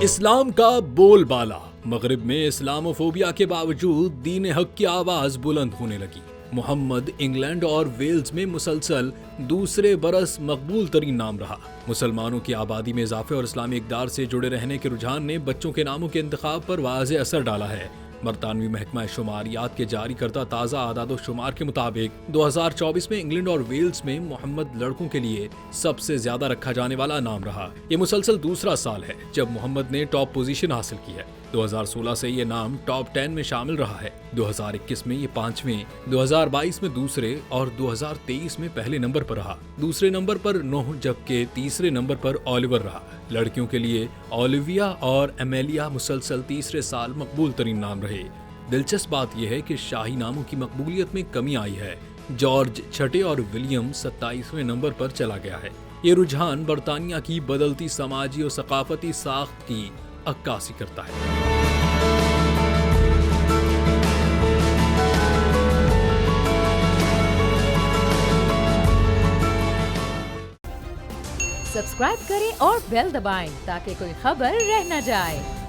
इस्लाम का बोलबाला। मगरिब में इस्लामोफोबिया के बावजूद दीन हक की आवाज बुलंद होने लगी। मोहम्मद इंग्लैंड और वेल्स में मुसलसल दूसरे बरस मकबूल तरीन नाम रहा। मुसलमानों की आबादी में इजाफे और इस्लामी इक़दार से जुड़े रहने के रुझान ने बच्चों के नामों के इंतखाब पर वाज़ेह असर डाला है। बरतानवी महकमा शुमारियात के जारी करदा ताज़ा आदादो शुमार के मुताबिक 2024 में इंग्लैंड और वेल्स में मोहम्मद लड़कों के लिए सबसे ज्यादा रखा जाने वाला नाम रहा। ये मुसलसल दूसरा साल है जब मोहम्मद ने टॉप पोजीशन हासिल की है। 2016 से ये नाम टॉप 10 में शामिल रहा है। 2021 में ये 5वें, 2022 में दूसरे और 2023 में पहले नंबर पर रहा। दूसरे नंबर पर नोह जबकि तीसरे नंबर पर ओलिवर रहा। लड़कियों के लिए ओलिविया और एमेलिया मुसलसल तीसरे साल मकबूल तरीन नाम रहे। दिलचस्प बात यह है कि शाही नामों की मकबूलियत में कमी आई है। जॉर्ज छठे और विलियम 27वें नंबर पर चला गया है। ये रुझान बरतानिया की बदलती समाजी और सकाफती साख्त की अक्कासी करता है। सब्सक्राइब करें और बेल दबाएं ताकि कोई खबर रह न जाए।